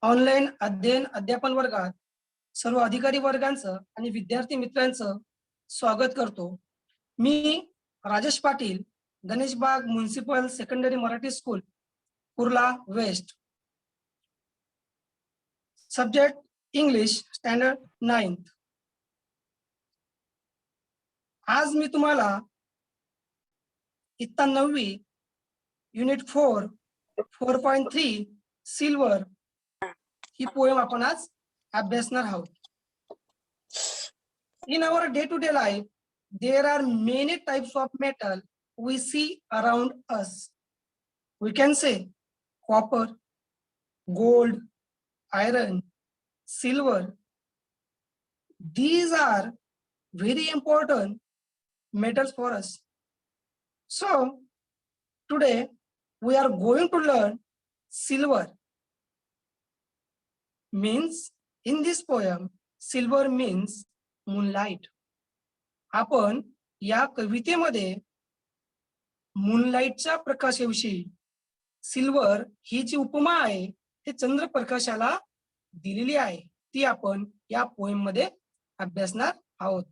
Online अध्ययन अध्यापन वर्गात सर्व अधिकारी वर्गांचं आणि विद्यार्थी मित्रांचं स्वागत करतो. मी Rajesh Patil, Ganeshbagh municipal secondary Marathi school, Kurla west. Subject English, standard 9th. आज मी तुम्हाला इयत्ता 9वी युनिट 4 4.3 सिल्वर ही पोएम आपण आज अभ्यासणार आहोत. In our day-to-day life, there are many types of metal we see around us. We can say copper, gold, iron, silver. These are very important metals for us. So today we are going to learn silver. Means in this poem, silver means moonlight. आपण या कवितेमध्ये मूनलाईटच्या प्रकाशाविषयी silver ही जी उपमा आहे ते चंद्रप्रकाशाला दिलेली आहे, ती आपण या पोएम मध्ये अभ्यासणार आहोत.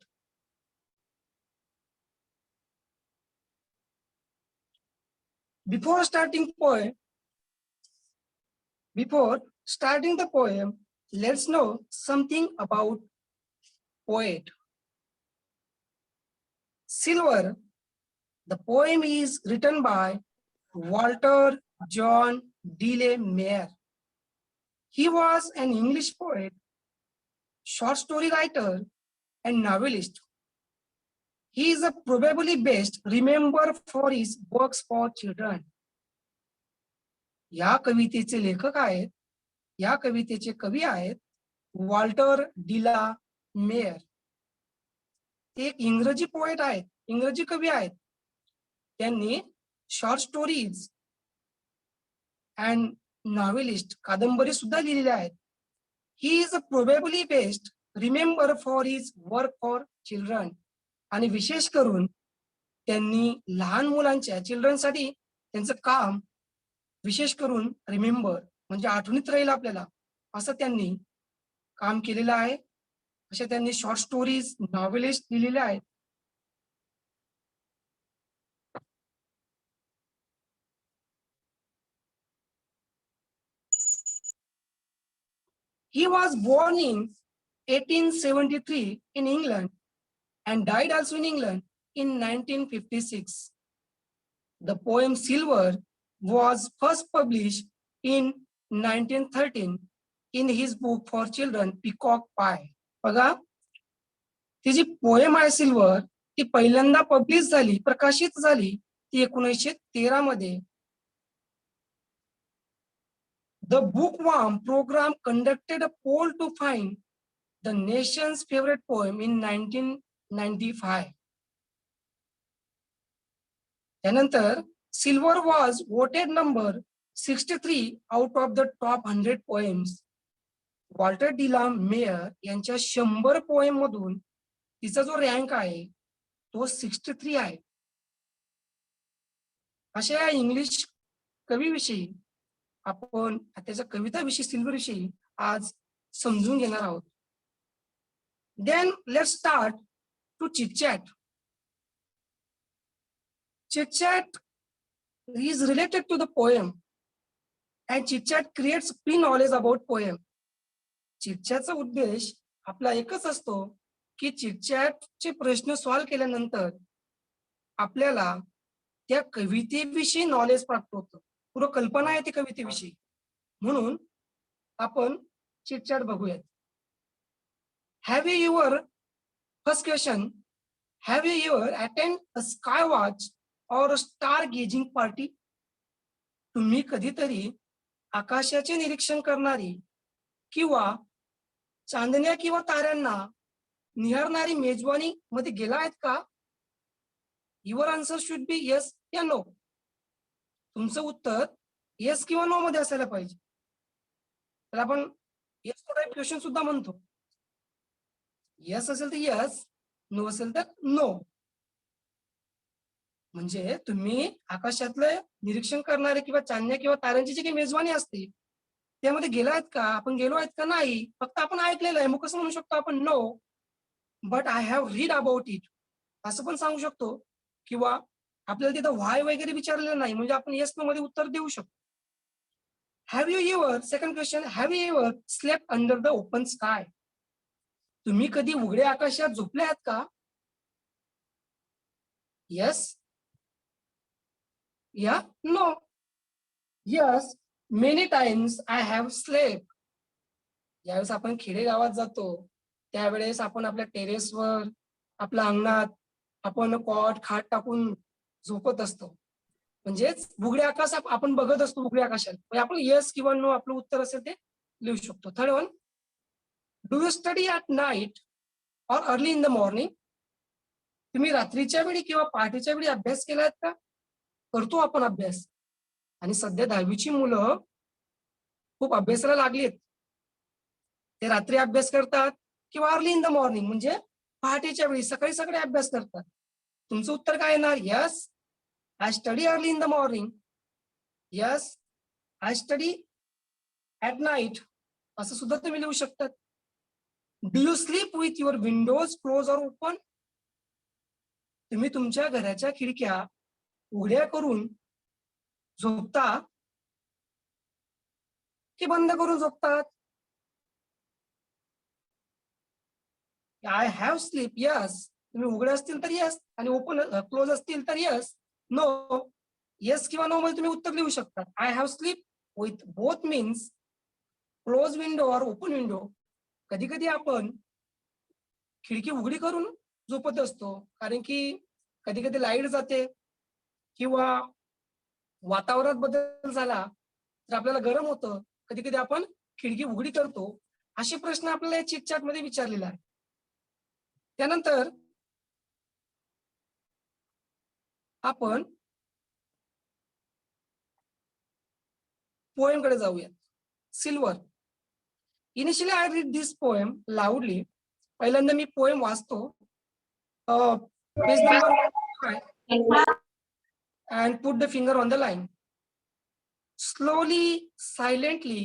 Before starting the poem, let's know something about poet. Silver, the poem is written by Walter John Dele Mayer. He was an English poet, short story writer, and novelist. He is probably best remembered for his works for children. या कवितेचे लेखक आहेत, या कवितेचे कवी आहेत Walter de la mayor. ते एक इंग्रजी पोएट आहेत, इंग्रजी कवी आहेत. त्यांनी शॉर्ट स्टोरीज अँड नॉव्हेलिस्ट, कादंबरी सुद्धा लिहिलेल्या आहेत. He is probably best remember for his work for children. आणि विशेष करून त्यांनी लहान मुलांच्या चिल्ड्रनसाठी त्यांचं काम विशेष करून रिमेंबर म्हणजे आठवणीत राहील आपल्याला असं त्यांनी काम केलेलं आहे. अशा त्यांनी शॉर्ट स्टोरीज, नॉव्हेलिस्ट लिहिलेले आहेत. He was born in 1873 in England and died also in England in 1956. The poem Silver was first published in 1913 in his book for children Peacock Pie. बघा, ती जी पोएम आहे सिल्वर ती पहिल्यांदा पब्लिश झाली, प्रकाशित झाली ती 1913 मध्ये. The Bookworm program conducted a poll to find the nation's favorite poem in 1995. त्यानंतर Silver was voted number 63 out of the top 100 poems. Walter de la Mare यांच्या 100 पोएम मधून तिचा जो रँक आहे तो 63 आहे. अशा या इंग्लिश कवीविषयी आपण त्याच्या कविताविषयी सिल्वर विषयी आज समजून घेणार आहोत. Then let's start to chitchat. Chitchat is related to the poem and chit-chat creates pre-knowledge about poem. चिटचॅटचा उद्देश आपला एकच असतो की चिटचॅटचे प्रश्न सॉल्व्ह केल्यानंतर आपल्याला त्या कवितेविषयी नॉलेज प्राप्त होतं, पूर्ण कल्पना आहे ती कवितेविषयी. म्हणून आपण चिटचॅट बघूयात. Have you your first question, have you your attend a sky watch और स्टार गेजिंग पार्टी? तुम्ही कधीतरी आकाशाचे निरीक्षण करणारी किंवा चांदण्या किंवा ताऱ्यांना निहारणारी मेजवानी मध्ये गेला आहेत का? Your answer should be yes या नो. तुमचं उत्तर येस किंवा नो मध्ये असायला पाहिजे. तर आपण येस नो टाईप क्वेश्चन सुद्धा म्हणतो. येस असेल तर येस, नो असेल तर नो. म्हणजे तुम्ही आकाशातलं निरीक्षण करणारे किंवा चांदण्या किंवा ताऱ्यांची जी काही मेजवानी असते त्यामध्ये गेला आहेत का, आपण गेलो आहेत का नाही, फक्त आपण ऐकलेलं आहे. मग कसं म्हणू शकतो आपण no but I have read about it, असं पण सांगू शकतो. किंवा आपल्याला तिथं व्हाय वगैरे विचारलेलं नाही म्हणजे आपण येस नो मध्ये उत्तर देऊ शकतो. Have you ever, second question, have you ever slept under the open sky? तुम्ही कधी उघड्या आकाशात झोपले आहात का? येस या no? Yes, many times I have slept. ज्यावेळेस आपण खेडेगावात जातो त्यावेळेस आपण आपल्या टेरेसवर, आपल्या अंगणात आपण कॉट खाट टाकून झोपत असतो. म्हणजेच उघड्या आकाश आपण बघत असतो उघड्या आकाशात. म्हणजे आपण येस किंवा नो आपलं उत्तर असेल ते लिहू शकतो. Third one, do you study at night or early in the morning? तुम्ही रात्रीच्या वेळी किंवा पहाटेच्या वेळी अभ्यास केलात का? करतो आपण अभ्यास. आणि सध्या 10वीची मुलं खूप अभ्यासाला लागलीत. ते रात्री अभ्यास करतात किंवा अर्ली इन द मॉर्निंग म्हणजे पहाटेच्या वेळी सकाळी सकाळी अभ्यास करतात. तुमचं उत्तर काय येणार? Yes I study early in the morning. Yes I study at night, असं सुद्धा तुम्ही लिहू शकतात. Do you sleep with your Windows close or open? तुम्ही तुमच्या घराच्या खिडक्या उघड्या करून झोपता की बंद करून झोपतात? I have sleep, yes. तुम्ही उघडे असतील तर यस आणि ओपन क्लोज असतील तर यस. नो, येस किंवा नो मध्ये तुम्ही उत्तर लिहू शकता. I have sleep with both means close window और ओपन विंडो. कधी कधी आपण खिडकी उघडी करून झोपत असतो कारण की कधी कधी लाईट जाते किंवा वातावरणात बदल झाला तर आपल्याला गरम होतं. कधी कधी आपण खिडकी उघडी करतो. असे प्रश्न आपल्याला चिटचॅट मध्ये विचारलेला आहे. त्यानंतर आपण पोएम कडे जाऊया. Silver. Initially I read this poem लाऊडली. पहिल्यांदा मी पोएम वाचतो. Page number and put the finger on the line. Slowly, silently,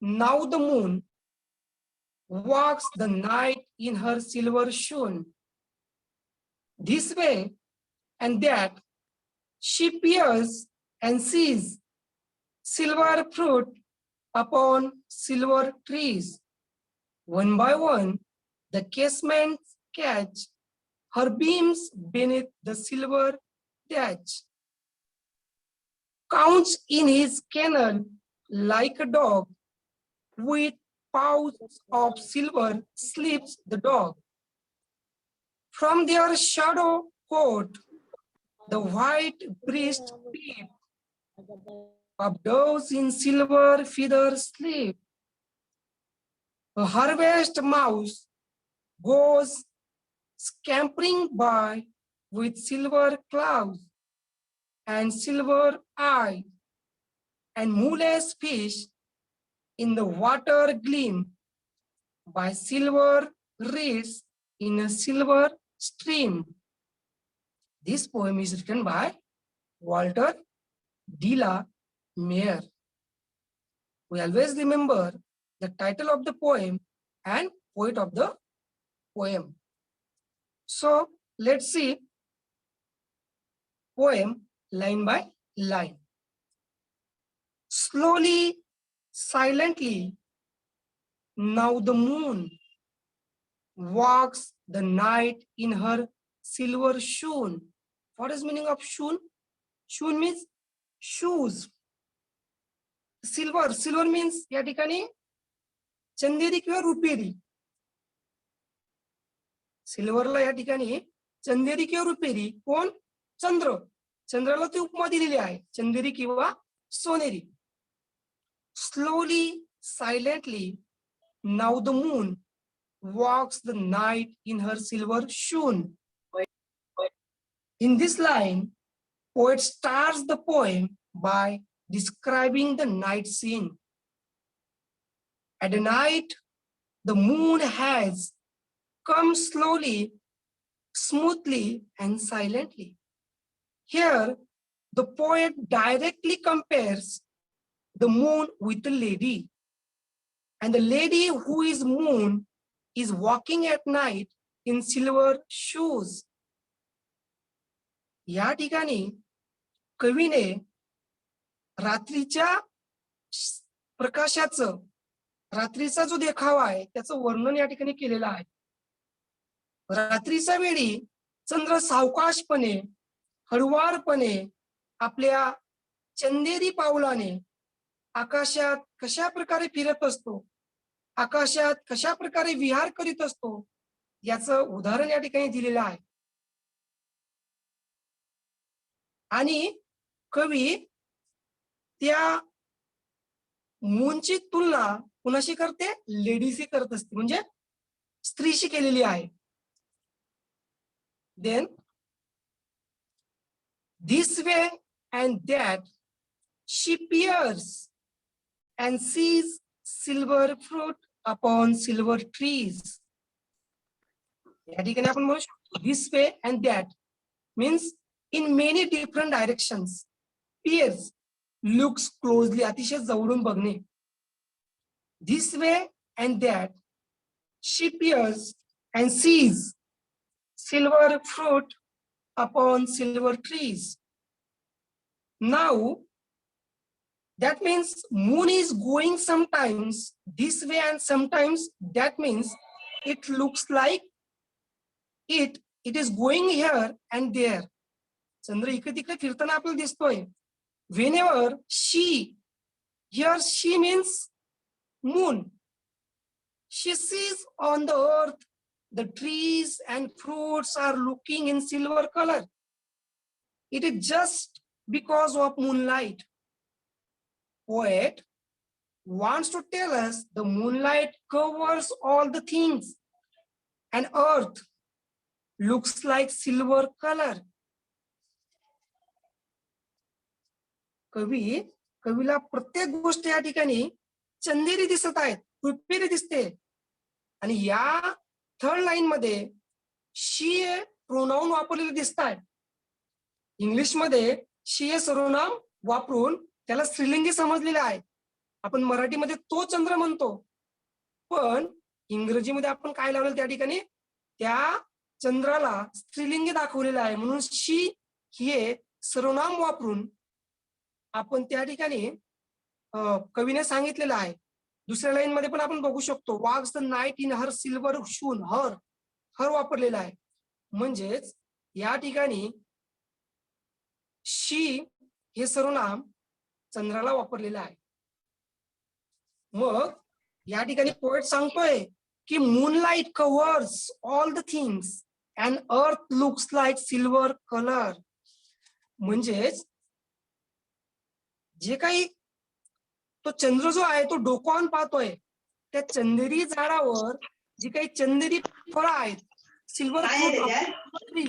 now the moon walks the night in her silver shoon. This way and that, she peers and sees silver fruit upon silver trees. One by one, the casements catch her beams beneath the silver thatch. Counts in his kennel like a dog, with paws of silver sleeps the dog. From their shadow coat, the white breast peep, of doves in silver feathers sleep. A harvest mouse goes scampering by with silver claws and silver eye, and moonless fish in the water gleam by silver reeds in a silver stream. This poem is written by Walter de la Mare. We always remember the title of the poem and poet of the poem. So let's see poem line by line. Slowly, silently, now the moon walks the night in her silver shoon. What is meaning of shoon? Shoon means shoes. Silver means या ठिकाणी चंदेरी किंवा रुपेरी. सिल्वरला या ठिकाणी चंदेरी किंवा रुपेरी. कोण? चंद्र. चंद्राला ती उपमा दिलेली आहे चंदेरी किंवा सोनेरी. Slowly, silently, now the moon walks the night in her silver shoon. In this line, poet starts the poem by describing the night scene. At night, the moon has come slowly, smoothly, and silently. Here, the poet directly compares the moon with the lady. And the lady who is moon is walking at night in silver shoes. या ठिकाणी कवीने रात्रीच्या प्रकाशाचं, रात्रीचा जो देखावा आहे त्याचं वर्णन या ठिकाणी केलेलं आहे. रात्रीच्या वेळी चंद्र सावकाशपणे, हळुवारपणे आपल्या चंदेरी पावलाने आकाशात कशा प्रकारे फिरत असतो, आकाशात कशा प्रकारे विहार करीत असतो, याचं उदाहरण या ठिकाणी दिलेलं आहे. आणि कवी त्या मूनची तुलना कुणाशी करते? लेडीशी करत असते, म्हणजे स्त्रीशी केलेली आहे. Then this way and that she peers and sees silver fruit upon silver trees. या ठिकाणी आपण म्हणू शकतो this way and that means in many different directions. Peers, looks closely, अतिशय जवळून बघणे. This way and that she peers and sees silver fruit upon silver trees. Now, that means moon is going sometimes this way and sometimes that means it looks like it is going here and there. चंद्र इकडे तिकडे फिरताना आपल्याला दिसतोय. Whenever here she means moon, she sees on the earth the trees and fruits are looking in silver color. It is just because of moonlight. Poet wants to tell us the moonlight covers all the things and earth looks like silver color. कवीला प्रत्येक गोष्ट या ठिकाणी चंदेरी दिसत आहेत, रुपेरी दिसते. आणि या थर्ड लाईन मध्ये शी प्रोनाउन वापरलेले दिसत आहेत. इंग्लिश मध्ये शी हे सर्वनाम वापरून त्याला स्त्रीलिंगी समजलेले आहे. आपण मराठीमध्ये तो चंद्र म्हणतो, पण इंग्रजीमध्ये आपण काय लावलं त्या ठिकाणी त्या चंद्राला स्त्रीलिंगी दाखवलेलं आहे. म्हणून शी हे सर्वनाम वापरून आपण त्या ठिकाणी कवीने सांगितलेलं आहे. दुसऱ्या लाईन मध्ये पण आपण बघू शकतो walks the night in her silver shoon, her वापरलेला आहे. म्हणजेच या ठिकाणी शी हे सर्वनाम चंद्राला वापरलेलं आहे. मग या ठिकाणी पोएट सांगतोय की moonlight covers all the things and अर्थ लुक्स लाईक सिल्वर कलर. म्हणजेच जे काही तो चंद्र जो आहे तो डोकावून पाहतोय, त्या चंदेरी झाडावर जी काही चंदेरी फळं आहेत, सिल्वर फ्रूट, ती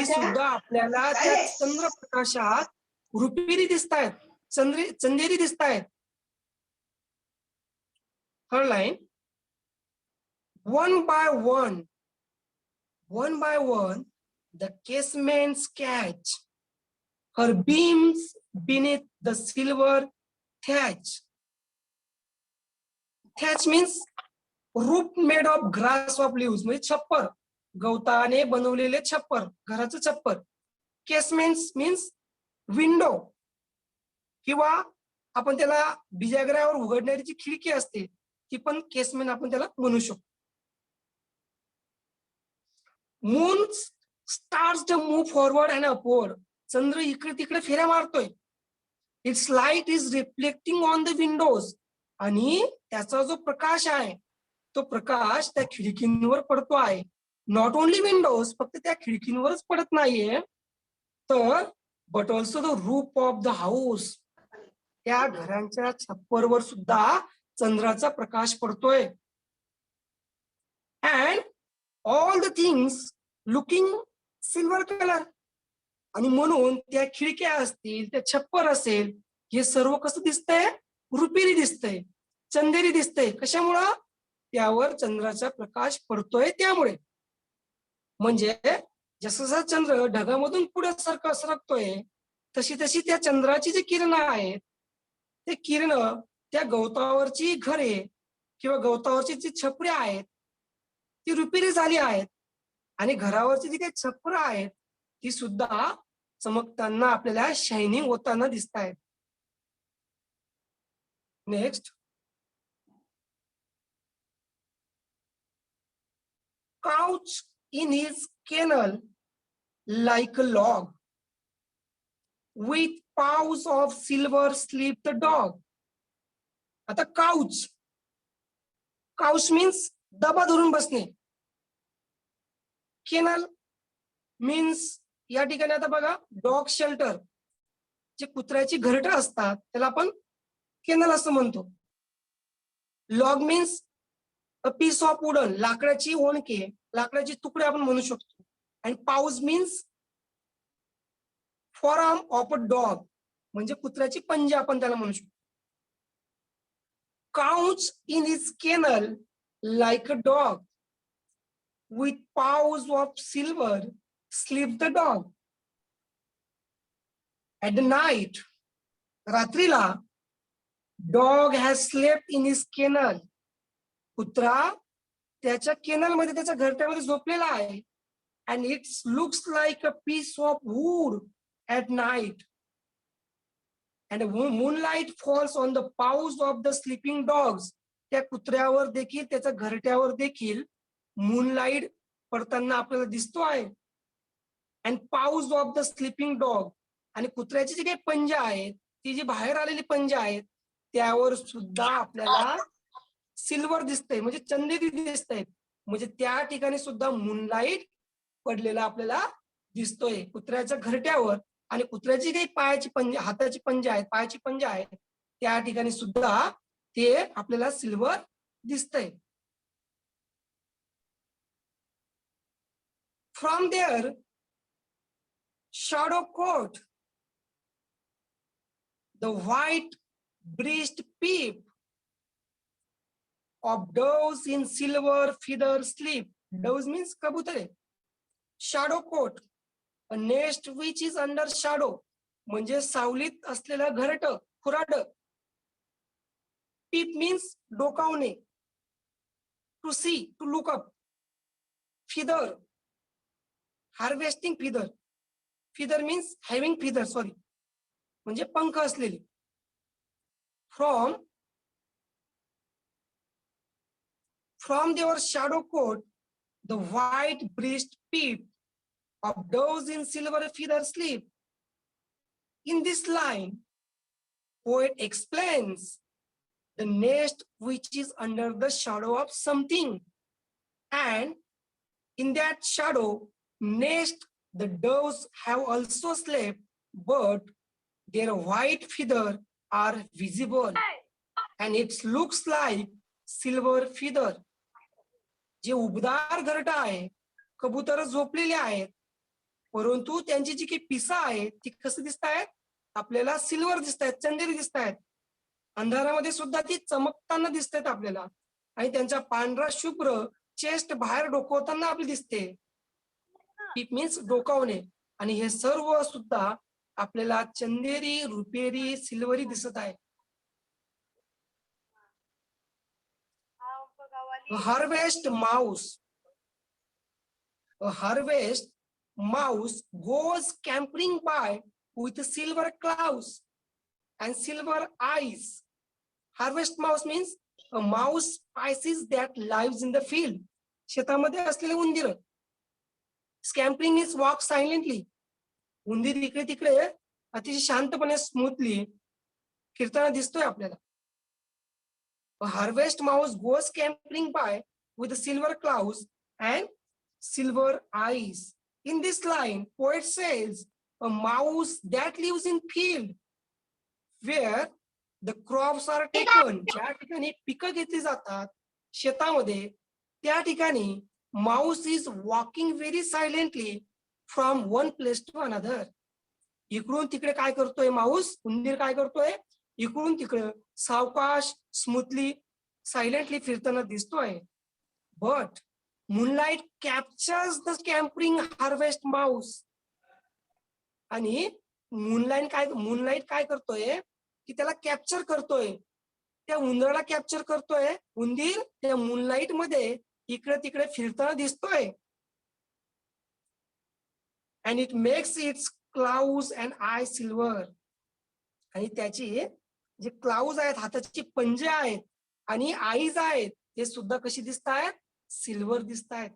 सुद्धा आपल्याला त्या चंद्रप्रकाशात रुपेरी दिसतायत, चंदेरी दिसतायत. Third line, one by one the casements catch her beams beneath the silver thatch. Thatch means roof made of grass of leaves, म्हणजे छप्पर, गवताने बनवलेले छप्पर, घराचं छप्पर. Casements means विंडो, किंवा आपण त्याला बिजागऱ्यावर उघडणारी जी खिडकी असते ती पण केसमेंट आपण त्याला म्हणू शकतो. Moon stars to move forward and upward. चंद्र इकडे तिकडे फेऱ्या मारतोय. Its light is reflecting on the windows. आणि त्याचा जो प्रकाश आहे तो प्रकाश त्या खिडकींवर पडतो आहे. नॉट ओनली विंडोज, फक्त त्या खिडकींवरच पडत नाहीये, तर but also the roof of the house. त्या घरांच्या छप्परवर सुद्धा चंद्राचा प्रकाश पडतोय. And all the things looking silver colour. आणि म्हणून त्या खिडक्या असतील, त्या छप्पर असेल, हे सर्व कसं दिसतंय? रुपेरी दिसतंय, चंदेरी दिसतंय. कशामुळं? त्यावर चंद्राचा प्रकाश पडतोय त्यामुळे. म्हणजे जसं जसं चंद्र ढगामधून पुढे सरकतोय, तशी तशी त्या चंद्राची जी किरणं आहेत, ते किरणं त्या गवतावरची घरे किंवा गवतावरची जी छपरी आहेत, ती रुपेरी झाली आहेत. आणि घरावरची जी काही छपरं आहेत, ती सुद्धा चमकताना आपल्याला शायनिंग होताना दिसतायत. Next, couch in his kennel like a log, with paws of silver sleep the dog. आता काउच, काउच मीन्स दबा धरून बसणे. केनल मीन्स या ठिकाणी आता बघा डॉग शेल्टर, जे कुत्र्याची घरटं असतात त्याला आपण केनल असं म्हणतो. Log means a piece of wooden, लाकडाची ओणके, लाकडाची तुकडे आपण म्हणू शकतो. आणि paws means forearm of a dog, म्हणजे कुत्र्याची पंजे आपण त्याला म्हणू शकतो. Couch in his kennel like a dog, with paws of silver sleep the dog. At the night, रात्रीला, dog has slept in his kennel. कुत्रा त्याच्या केनल मध्ये, त्याच्या घरट्यामध्ये झोपलेला आहे. And it looks like a piece of wood at night. And moonlight falls on the paws of the sleeping dogs. त्या कुत्र्यावर देखील, त्याच्या घरट्यावर देखील मूनलाईट पडताना आपल्याला दिसतो आहे. अँड पाऊस ऑफ द स्लीपिंग डॉग, आणि कुत्र्याची जी काही पंजे आहेत, ती जी बाहेर आलेली पंजे आहेत, त्यावर सुद्धा आपल्याला सिल्वर दिसतंय, म्हणजे चंदेरी दिसतंय. म्हणजे त्या ठिकाणी सुद्धा मूनलाईट पडलेला आपल्याला दिसतोय कुत्र्याच्या घरट्यावर. आणि कुत्र्याची काही पायाची पंजे, हाताची पंजे आहेत, पायाची पंजे आहेत, त्या ठिकाणी सुद्धा ते आपल्याला सिल्वर दिसतंय. From their shadow coat, the white breast peep of doves in silver feather sleep. Doves means kabutare. Shadow coat, a nest which is under shadow, म्हणजे सावलीत असलेलं घरट, खुराड. Peep means डोकावणे, to see, to look up. Feather, harvesting feather. Feather means having feather, sorry, म्हणजे पंख असलेली. From their shadow cote the white breast peep of doves in silver feather sleep. In this line, poet explains the nest which is under the shadow of something, and in that shadow nest the doves have also slept, but their white feather are visible and it looks like silver feather. जे उबदार घरटा आहे, कबूतर झोपलेले आहेत, परंतु त्यांची जी काही पिसा आहेत ती कशी दिसत आहेत? आपल्याला सिल्वर दिसत आहेत, चंदेरी दिसत आहेत. अंधारामध्ये सुद्धा ती चमकताना दिसत आहेत आपल्याला. आणि त्यांच्या पांढरा शुभ्र चेस्ट बाहेर डोकवताना आपली दिसते. पीप मीन्स डोकावणे. आणि हे सर्व सुद्धा आपल्याला चंदेरी, रुपेरी, सिल्वरी दिसत आहे. Harvest Mouse, a harvest mouse goes scampering by with silver claws and silver eyes. Harvest mouse means a mouse species that lives in the field. शेतामध्ये असलेले उंदीर. Scampering means walk silently. उंदीर इकडे तिकडे अतिशय शांतपणे स्मूथली फिरताना दिसतोय आपल्याला. A harvest mouse goes scampering by with silver claws and silver eyes. In this line, poet says a mouse that lives in field where the crops are taken. ज्या ठिकाणी पिकं घेतली जातात शेतामध्ये, त्या ठिकाणी mouse is walking very silently from one place to another. इकडून तिकडे काय करतोय माऊस, उंदीर काय करतोय, इकडून तिकडे सावकाश स्मूथली सायलेंटली फिरताना दिसतोय. But moonlight captures the scampering harvest mouse. आणि मूनलाईट काय करतोय की त्याला कॅप्चर करतोय, त्या उंदराला कॅप्चर करतोय. उंदीर त्या मूनलाईट मध्ये इकडे तिकडे फिरताना दिसतोय. And it makes its claws and eye silver. आणि त्याची जे क्लाउज आहेत, हाताची पंजे आहेत आणि आईज आहेत, ते सुद्धा कशी दिसत आहेत, सिल्वर दिसत आहेत,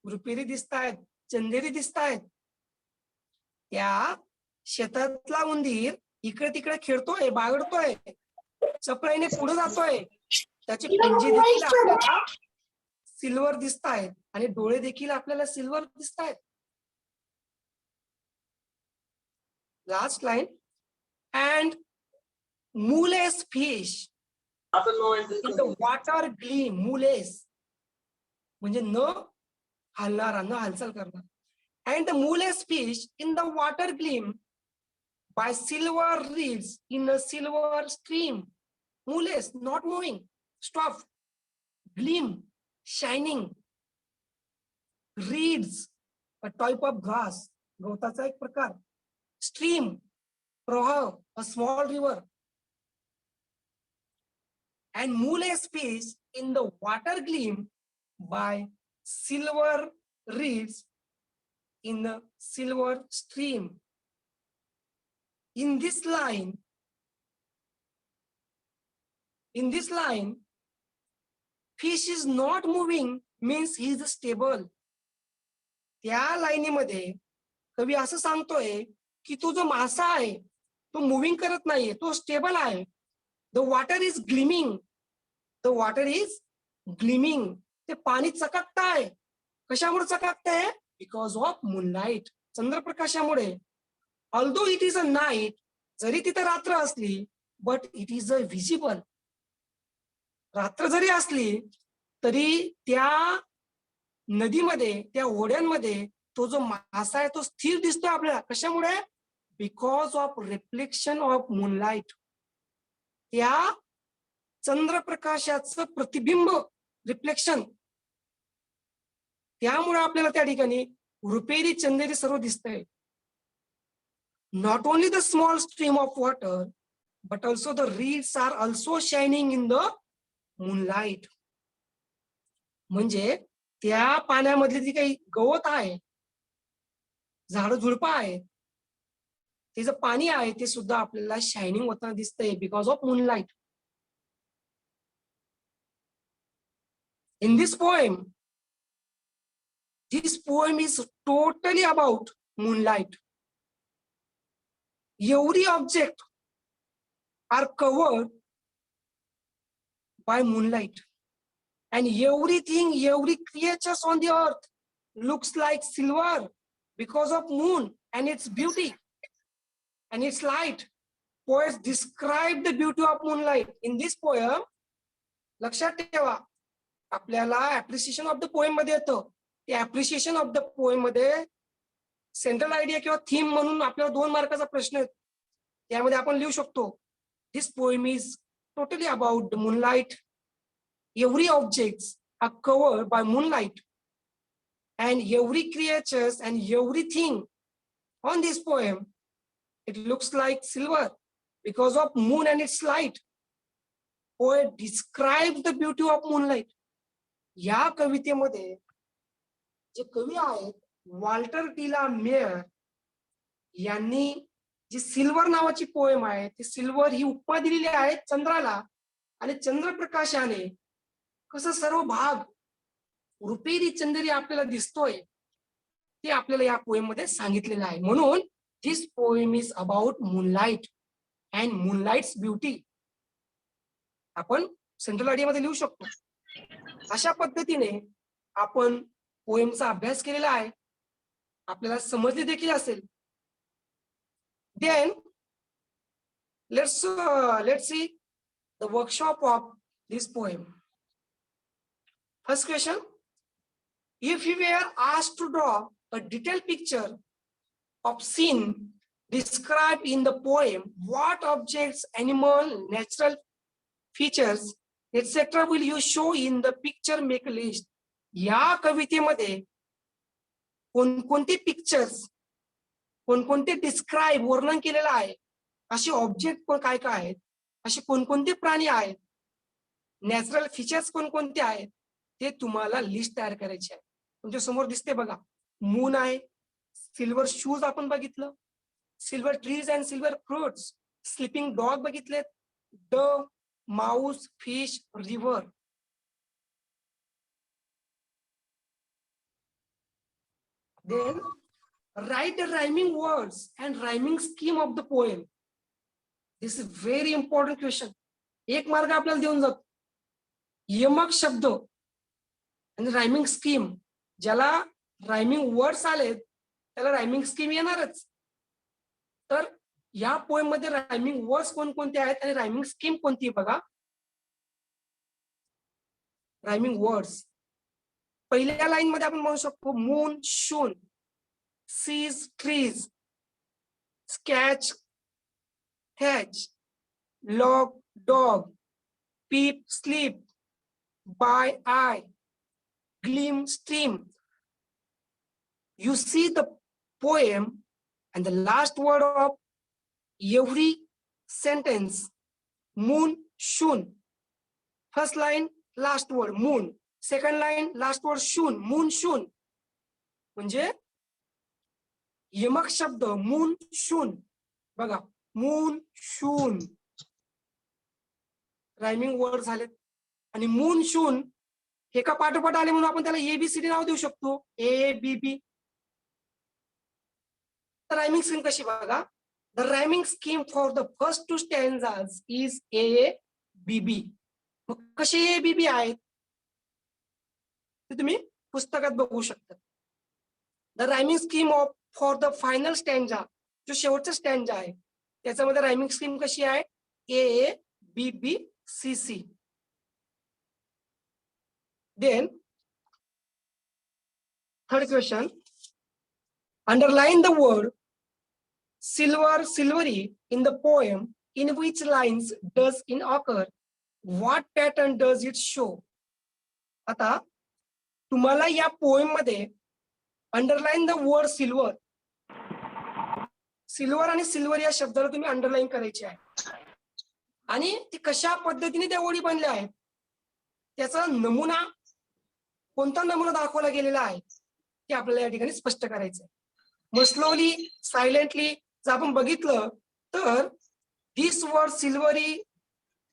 रुपेरी दिसत आहेत, चंदेरी दिसत आहेत. त्या शेतातला उंदीर इकडे तिकडे खेळतोय, बागडतोय, चपळाईने पुढे जातोय. त्याचे पंजे देखील आपल्याला सिल्वर दिसत आहेत आणि डोळे देखील आपल्याला सिल्वर दिसत आहेत. Last line. And moveless fish in the water gleam. Moveless म्हणजे न हलणारा, न हालचाल करणार. And the moveless fish in the water gleam by silver reeds in a silver stream. Moveless, not moving, stop. Gleam, shining. Reeds, a type of grass, गवताचा एक प्रकार. Stream, प्रवाह, a small river. And moveless fish in the water gleam by silver reeds in the silver stream. In this line, fish is not moving means he is stable. त्या लाईनीमध्ये कवी असं सांगतोय की तो जो मासा आहे तो मुव्हिंग करत नाहीये, तो स्टेबल आहे. The water is gleaming. The water is gleaming. ते पाणी चकाकताय. कशामुळे चकाकताय? बिकॉज ऑफ मूनलाईट, चंद्रप्रकाशामुळे. Although it is a night, जरी तिथे रात्र असली, but it is a visible. रात्र जरी असली तरी त्या नदीमध्ये, त्या ओढ्यांमध्ये तो जो मासा आहे तो स्थिर दिसतोय आपल्याला. कशामुळे? Because of reflection of moonlight. त्या चंद्रप्रकाशाचं प्रतिबिंब, रिफ्लेक्शन, त्यामुळे आपल्याला त्या ठिकाणी रुपेरी चंदेरी सर्व दिसतंय. Not only the small stream of water, but also the reeds are also shining in the moonlight. म्हणजे त्या पाण्यामधली जी काही गवत आहे, झाड झुडपं आहे, ते जे पाणी आहे ते सुद्धा आपल्याला शायनिंग होताना दिसतंय because of moonlight. In this poem is totally about moonlight. Every object are covered by moonlight, and everything, every creatures on the earth looks like silver because of moon and its beauty and its light. Poets describe the beauty of moonlight. In this poem, लक्षात ठेवा, आपल्याला appreciation of the poem मध्ये येतं. ते appreciation of the poem मध्ये central idea किंवा theme म्हणून आपल्याला 2 मार्काचा प्रश्न आहे. त्यामध्ये आपण लिहू शकतो, this poem is totally about the moonlight. Every objects are covered by moonlight and every creatures and everything on this poem, it looks like silver because of moon and its light. Poet describes the beauty of moonlight. या कवितेमध्ये जे कवी आहेत Walter टिला mayor यांनी G silver नावाची poem आहे, ती silver ही उपमा दिलेली आहे चंद्राला. आणि चंद्रप्रकाशाने कसं सर्व भाग रुपेरी चंदेरी आपल्याला दिसतोय ते आपल्याला या पोएम मध्ये सांगितलेलं आहे. म्हणून this poem is about moonlight and moonlight's beauty. आपण सेंट्रल आयडिया मध्ये लिहू शकतो. अशा पद्धतीने आपण पोएमचा अभ्यास केलेला आहे, आपल्याला समजले देखील असेल. Then let's see the workshop of this poem. First question: if you were asked to draw a detailed picture of scene describe in the poem what objects, animal, natural features, etc. will you show in the picture make list. या कवितेमध्ये कोणकोणते pictures, कोणकोणते describe वर्णन केलेलं आहे, असे object काय काय आहेत, असे कोणकोणते प्राणी आहेत, नॅचरल फीचर्स कोणकोणते आहेत, ते तुम्हाला लिस्ट तयार करायची आहे. तुमच्या समोर दिसते बघा, मून आहे, सिल्वर शूज आपण बघितलं, silver trees and silver fruits, sleeping dog बघितलेत, dove, mouse, fish, river. Then write the rhyming words and rhyming scheme of the poem. This is very important question. एक मार्ग आपल्याला देऊन जातो. यमक शब्द आणि रायमिंग स्कीम, ज्याला रायमिंग वर्ड्स आलेत त्याला रायमिंग स्कीम येणारच. तर या पोएम मध्ये रायमिंग वर्ड्स कोणकोणते आहेत आणि रायमिंग स्कीम कोणती बघा. रायमिंग वर्ड्स पहिल्या लाईन मध्ये आपण म्हणू शकतो moon, shoon, sees, trees, catch, thatch, log, dog, peep, sleep, by eye, gleam, stream. You see the poem and the last word of every sentence, moon, shun. First line, last word, moon. Second line, last word, shun, moon, shun. म्हणजे यमक शब्द moon, शून बघा, moon, शून rhyming word झालेत. आणि moon, शून हे का पाठोपाठ आले म्हणून आपण त्याला एबीसीडी नाव देऊ शकतो, ए बी बी. रायमिंग स्कीम कशी बघा, the rhyming scheme for the first two stanzas is A B B. मग कसे ए बी बी आहेत ते तुम्ही पुस्तकात बघू शकता. The rhyming scheme of for the final stanza, जो शेवटचा स्टॅन्झा आहे त्याच्यामध्ये रायमिंग स्कीम कशी आहे, A B B C C. Then, third question, underline the word silver, silvery in the poem. In which lines does it occur? What pattern does it show? आता तुम्हाला या poem मध्ये underline the word silver, silver आणि silver या शब्दाला तुम्ही underline करायचे आहे. आणि ती कशा पद्धतीने त्या ओळी बनल्या आहेत त्याचा नमुना, कोणता नमुना दाखवला गेलेला आहे ते आपल्याला या ठिकाणी स्पष्ट करायचं आहे. मग स्लोली, सायलेंटली जर आपण बघितलं तर दिस वर्ड सिल्वरी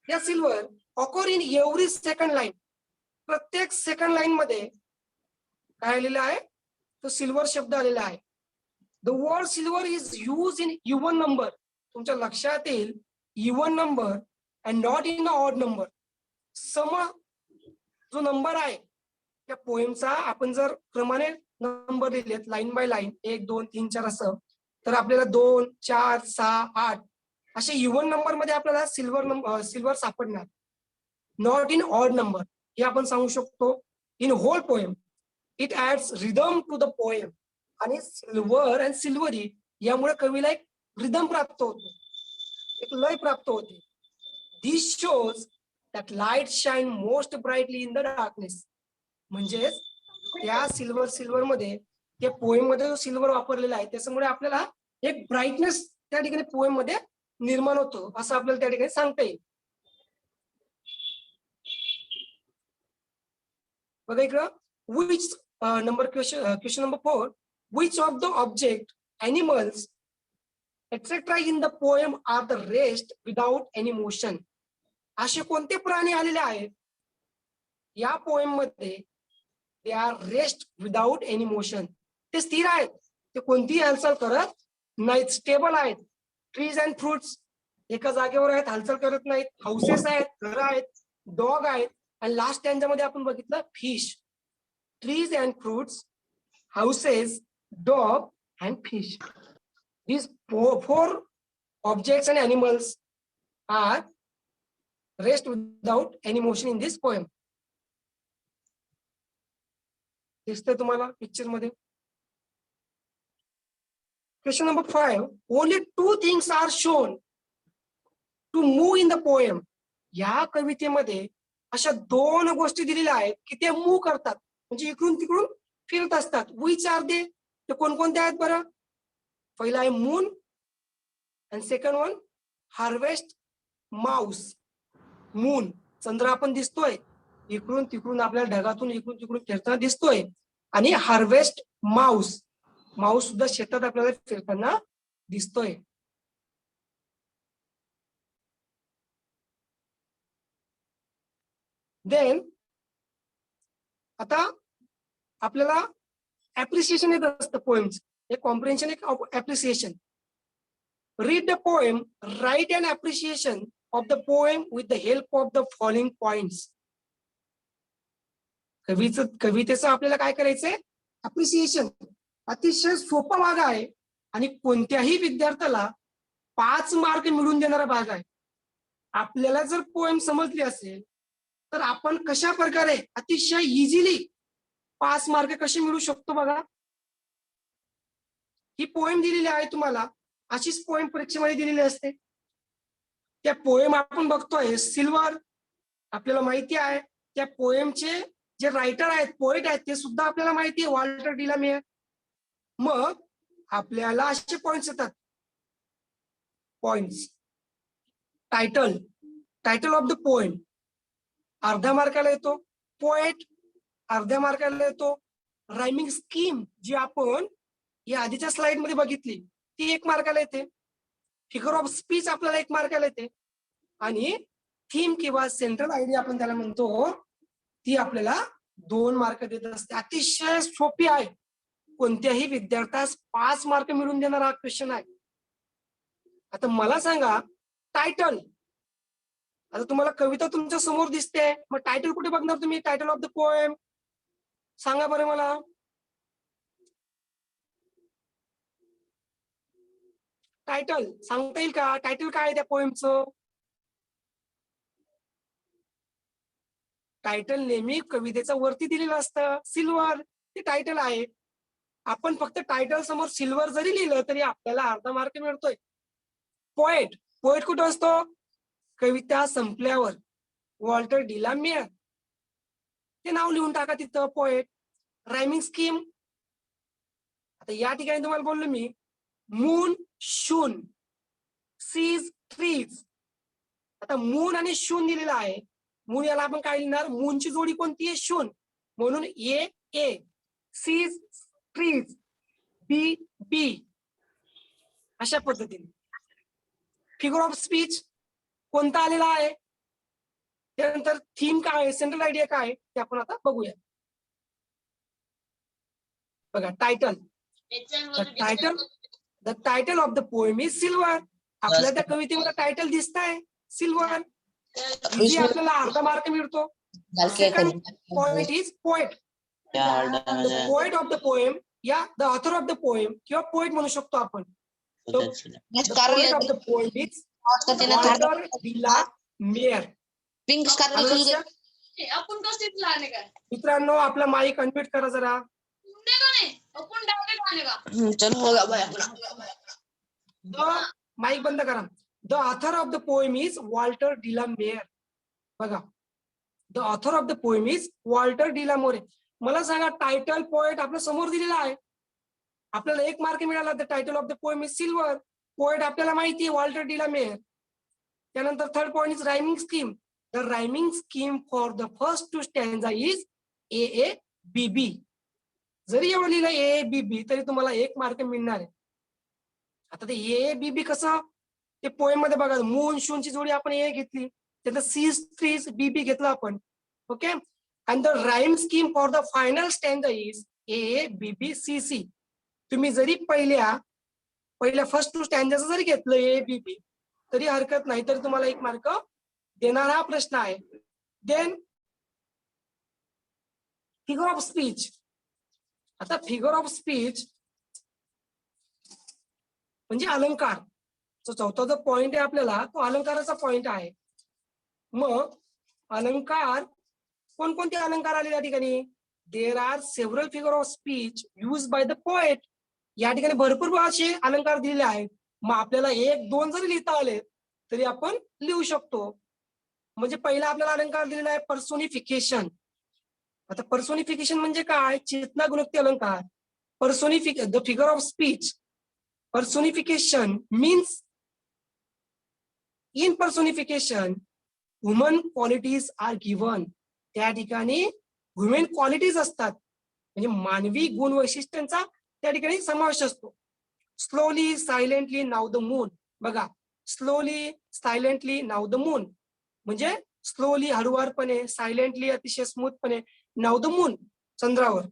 या silver occur in every second line. प्रत्येक सेकंड लाईन मध्ये काय आलेलं आहे, तो सिल्वर शब्द आलेला आहे. The word silver is use in even number. तुमच्या लक्षात येईल even number and not in odd number. सम जो नंबर आहे त्या पोएमचा आपण जर क्रमाने नंबर लिहिलेत लाईन बाय लाईन 1 2 3 4 असं, तर आपल्याला 2 4 6 8 असे इव्हन नंबर मध्ये आपल्याला सिल्वर सापडणार, नॉट इन ऑड नंबर. हे आपण सांगू शकतो. In whole poem it adds rhythm to the poem. आणि सिल्वर अँड सिल्वरी यामुळे कवीला एक रिदम प्राप्त होतो, एक लय प्राप्त होते. This shows that light shine most brightly in the darkness. म्हणजेच त्या सिल्वर मध्ये त्या पोएम मध्ये जो सिल्वर वापरलेला आहे त्याच्यामुळे आपल्याला एक ब्राईटनेस त्या ठिकाणी पोएम मध्ये निर्माण होतो असं आपल्याला त्या ठिकाणी सांगता येईल. बघा इकडं, which number question number 4, which of the object, animals etcetera in the poem are the rest without any motion. असे कोणते प्राणी आलेले आहेत या पोएम मध्ये, they are rest without any motion. ते स्थिर आहेत, ते कोणतीही हालचाल करत नाहीत, स्टेबल आहेत. ट्रीज अँड फ्रुट्स एका जागेवर आहेत, हालचाल करत नाहीत. हाऊसेस आहेत, घरं आहेत, डॉग आहेत. आणि लास्ट त्यांच्यामध्ये आपण बघितलं fish. Trees and fruits, houses, dog and fish. These four objects and animals are rest without any motion in this poem. दिसतंय तुम्हाला पिक्चर मध्ये. Question number 5. Only two things are shown to move in the poem. या कवितेमध्ये अशा दोन गोष्टी दिलेल्या आहेत की ते मूव्ह करतात, म्हणजे इकडून तिकडून फिरत असतात. Which are they? ते कोणकोणते आहेत बरं? पहिला आहे moon and second one harvest mouse. Moon, चंद्र आपण दिसतोय, इकडून तिकडून आपल्याला ढगातून इकडून तिकडून फिरताना दिसतोय. आणि हार्वेस्ट माऊस, माऊस सुद्धा शेतात आपल्याला फिरताना दिसतोय. देन आता आपल्याला ऍप्रिसिएशन येत असतं पोएमचं. एक कॉम्प्रिहेन्शन, एक appreciation. Read the poem, write and appreciation of the poem with the help of the following points. कवितेचं आपल्याला काय करायचंय? ऍप्रिसिएशन. अतिशय सोपा भाग आहे आणि कोणत्याही विद्यार्थ्याला 5 मार्क मिळवून देणारा भाग आहे. आपल्याला जर पोएम समजली असेल तर आपण कशा प्रकारे अतिशय इझिली 5 मार्क कसे मिळवू शकतो बघा. ही पोएम दिलेली आहे तुम्हाला, अशीच पोएम परीक्षेमध्ये दिलेली असते. त्या पोएम आपण बघतोय सिल्वर, आपल्याला माहिती आहे. त्या पोएमचे जे रायटर आहेत, पोएट आहेत, ते सुद्धा आपल्याला माहिती आहे, वॉल्टर डी ला मेयर. मग आपल्याला असे पॉइंट्स येतात. Points, title, title of the poem अर्ध्या मार्काला येतो. पोएट अर्ध्या मार्काला येतो. रायमिंग स्कीम जी आपण या आधीच्या स्लाइड मध्ये बघितली ती 1 मार्काला येते. फिगर ऑफ स्पीच आपल्याला 1 मार्काला येते. आणि थीम किंवा सेंट्रल आयडिया आपण त्याला म्हणतो, ती आपल्याला 2 मार्क देत असते. अतिशय सोपी आहे, कोणत्याही विद्यार्थ्यास 5 मार्क मिळवून देणारा हा क्वेश्चन आहे. आता मला सांगा टायटल. आता तुम्हाला कविता तुमच्या समोर दिसते, मग टायटल कुठे बघणार तुम्ही? टायटल ऑफ द पोएम सांगा बरं मला. टायटल सांगता येईल का? टायटल काय आहे त्या पोएमचं? टायटल नेहमी कवितेच्या वरती दिलेलं असतं. सिल्वर ते टायटल आहे. आपण फक्त टायटल समोर सिल्वर जरी लिहिलं तरी आपल्याला अर्धा मार्क मिळतोय. पोएट, पोएट कुठं असतो? कविता संपल्यावर. वॉल्टर डी ला मेयर, ते नाव लिहून टाका तिथं, पोएट. रायमिंग स्कीम, आता या ठिकाणी तुम्हाला बोललो मी, मून, शून, सीज, ट्रीज. आता मून आणि शून दिलेला आहे. मून याला आपण काय लिहिणार? मूनची जोडी कोणती आहे? शून, म्हणून ए ए. सीज, ट्रीज, बी बी, अशा पद्धतीने. फिगर ऑफ स्पीच कोणता आलेला आहे? त्यानंतर थीम काय आहे, सेंट्रल आयडिया काय आहे, ते आपण आता बघूया. बघा title, the title of the poem is silver. आपल्या त्या कवितेमध्ये टायटल दिसत आहे सिल्वर, इजी आपल्याला अर्धा मार्क मिळतो. Second point is poet. The poet of the poem या the author of the poem किंवा पोएट म्हणू शकतो आपण. Poet of the poem is Walter de la Mare. मित्रांनो आपला माईक अनम्यूट करा जरा. चलो होगा भाई अपना. माईक बंद करा. The author of the poem is Walter de la Mare. बघा, the author of the poem is Walter de la Mare. मला सांगा टायटल, पोएट आपल्या समोर दिलेला आहे. आपल्याला 1 मार्क मिळाला. The title of the poem is silver. Poet आपल्याला माहिती आहे वॉल्टर डी ला मेयर. त्यानंतर third point is rhyming scheme. The rhyming scheme for the first 2 stanza is A A B B. जरी एवढं लिहिलं ए बी बी तरी तुम्हाला 1 मार्क मिळणार आहे. आता ते ए बी बी कसं? ते पोएम मध्ये बघा, मून शूनची जोडी आपण ए घेतली, त्याचं सीज ट्रीज बी बी घेतलं आपण. Okay. And the rhyme scheme for the final stanza is A A B B C C. तुम्ही जरी पहिल्या फर्स्ट 2 स्टँजाचं जरी घेतलं ए बी बी तरी हरकत नाही, तरी तुम्हाला 1 मार्क देणारा प्रश्न आहे. Then figure of speech. आता फिगर ऑफ स्पीच म्हणजे अलंकार. जो चौथा जो पॉइंट आहे आपल्याला, तो अलंकाराचा पॉइंट आहे. मग अलंकार, कोणकोणते अलंकार आले या ठिकाणी? There are several figure of speech use by the poet. या ठिकाणी भरपूर असे अलंकार दिलेले आहेत. मग आपल्याला 1-2 जरी लिहिता आले तरी आपण लिहू शकतो. म्हणजे पहिला आपल्याला अलंकार दिलेला आहे पर्सोनिफिकेशन. आता पर्सोनिफिकेशन म्हणजे काय? चेतना गुणोक्ती अलंकार. The figure of speech. Personification means in personification human qualities are given. त्या ठिकाणी ह्युमन क्वालिटीज असतात, म्हणजे मानवी गुण वैशिष्ट्यांचा त्या ठिकाणी समावेश असतो. Slowly silently now the moon. बघा, slowly silently now the moon म्हणजे स्लोली हळुवारपणे, सायलेंटली अतिशय स्मूथपणे, नाव द मून चंद्रावर.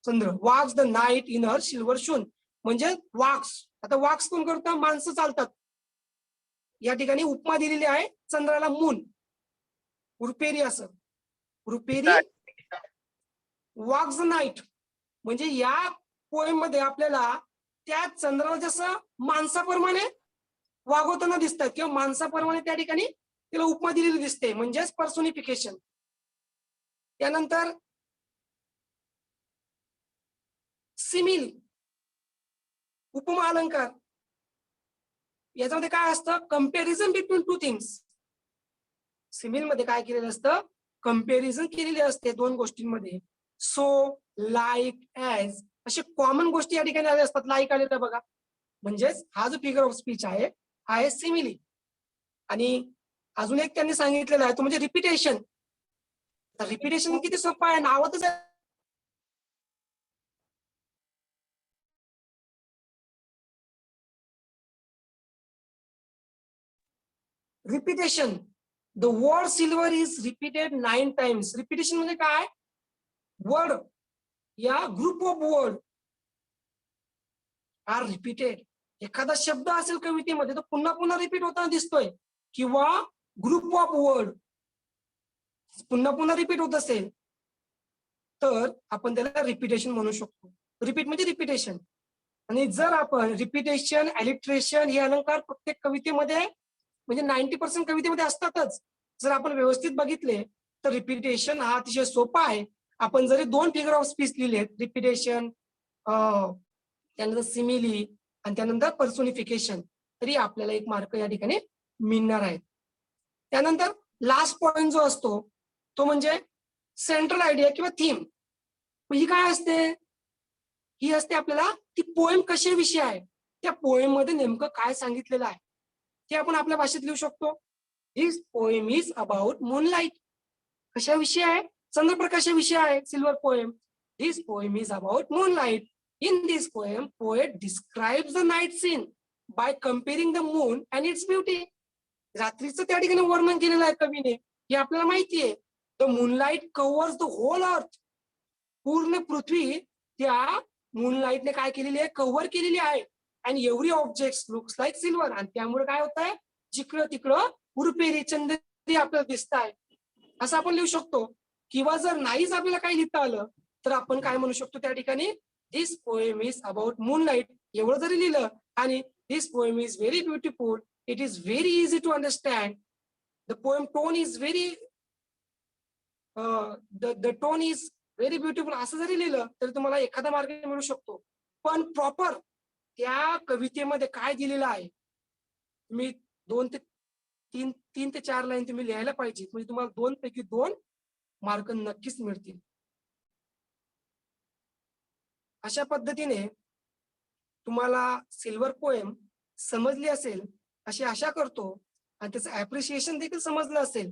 चंद्र. Walks the night in her silver shoon म्हणजे वॉक्स. आता वॉक्स कोण करतं? माणसं चालतात. या ठिकाणी उपमा दिलेली आहे चंद्राला मून. रुपेरी असं. रुपेरी वॉक्स द नाईट म्हणजे या पोएम मध्ये आपल्याला त्या चंद्राला जसं माणसाप्रमाणे वागवताना दिसतात किंवा माणसाप्रमाणे त्या ठिकाणी तिला उपमा दिलेली दिसते, म्हणजेच पर्सोनिफिकेशन. त्यानंतर सिमिल, उपमा अलंकार. याच्यामध्ये काय असतं? Comparison between two things. Simile मध्ये काय केलेलं असतं? कंपॅरिझन केलेली असते दोन गोष्टींमध्ये. सो, लाईक, ऍज असे कॉमन गोष्टी या ठिकाणी आल्या असतात. लाईक आलेलं बघा, म्हणजेच हा जो फिगर ऑफ स्पीच आहे हा आहे सिमिली. आणि अजून एक त्यांनी सांगितलेलं आहे तो म्हणजे रिपिटेशन. रिपिटेशन किती सोपं आहे, नावातच आहे. Repetition. The word silver is repeated 9 times. Repetition म्हणजे काय? वर्ड या group of word are repeated. एखादा शब्द असेल कवितेमध्ये तो पुन्हा पुन्हा रिपीट होताना दिसतोय, किंवा ग्रुप ऑफ वर्ड पुन्हा पुन्हा रिपीट होत असेल तर आपण त्याला रिपिटेशन म्हणू शकतो. रिपीट म्हणजे रिपिटेशन. आणि जर आपण रिपिटेशन, अलिट्रेशन हे अलंकार प्रत्येक कवितेमध्ये म्हणजे 90% कवितेमध्ये असतातच. जर आपण व्यवस्थित बघितले तर रिपिटेशन हा अतिशय सोपा आहे. आपण जरी 2 फिगर ऑफ स्पीच लिहिले, रिपिटेशन, त्यानंतर सिमिली आणि त्यानंतर पर्सोनिफिकेशन, तरी आपल्याला 1 मार्क या ठिकाणी मिळणार आहेत. त्यानंतर लास्ट पॉइंट जो असतो तो म्हणजे सेंट्रल आयडिया किंवा थीम. ही काय असते? ही असते आपल्याला ती पोएम कशाविषयी आहे, त्या पोएम मध्ये नेमकं काय सांगितलेलं आहे ते आपण आपल्या भाषेत लिहू शकतो. This poem is about moonlight. कशाविषयी आहे? चंद्रप्रकाशाविषयी आहे silver poem. This poem is about moonlight. In this poem poet describes the night scene by comparing the moon and its beauty. रात्रीचं त्या ठिकाणी वर्णन केलेलं आहे कवीने, हे आपल्याला माहिती आहे. The moonlight covers the whole earth. पूर्ण पृथ्वी त्या मूनलाइटने काय केलेली आहे? कव्हर केलेली आहे. And every object looks like silver. आणि त्यामुळे काय होत आहे? जिकडं तिकडं रुपेरी, चंद्री आपल्याला दिसत आहे, असं आपण लिहू शकतो. किंवा जर नाहीच आपल्याला काही लिहिता आलं तर आपण काय म्हणू शकतो त्या ठिकाणी? This poem is about moonlight एवढं जरी लिहिलं आणि this poem is very beautiful, it is very easy to understand, the poem tone is very the tone is very beautiful असं जरी लिहिलं तरी तुम्हाला एखादा मार्क मिळू शकतो. पण प्रॉपर त्या कवितेमध्ये काय दिलेलं आहे तुम्ही 3 ते 4 लाईन तुम्ही लिहायला पाहिजे, म्हणजे तुम्हाला 2 पैकी 2 मार्क नक्कीच मिळतील. अशा पद्धतीने तुम्हाला सिल्वर पोएम समजली असेल अशी आशा करतो आणि त्याचं ऍप्रिशिएशन देखील समजलं असेल.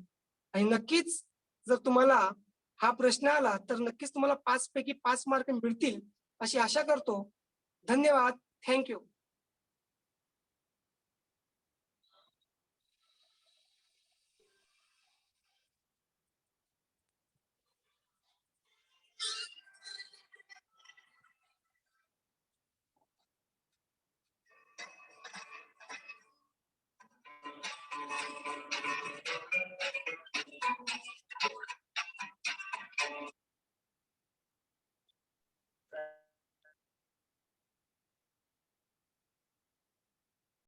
आणि नक्कीच जर तुम्हाला हा प्रश्न आला तर नक्कीच तुम्हाला 5 पैकी 5 मार्क मिळतील अशी आशा करतो. धन्यवाद. थँक्यू.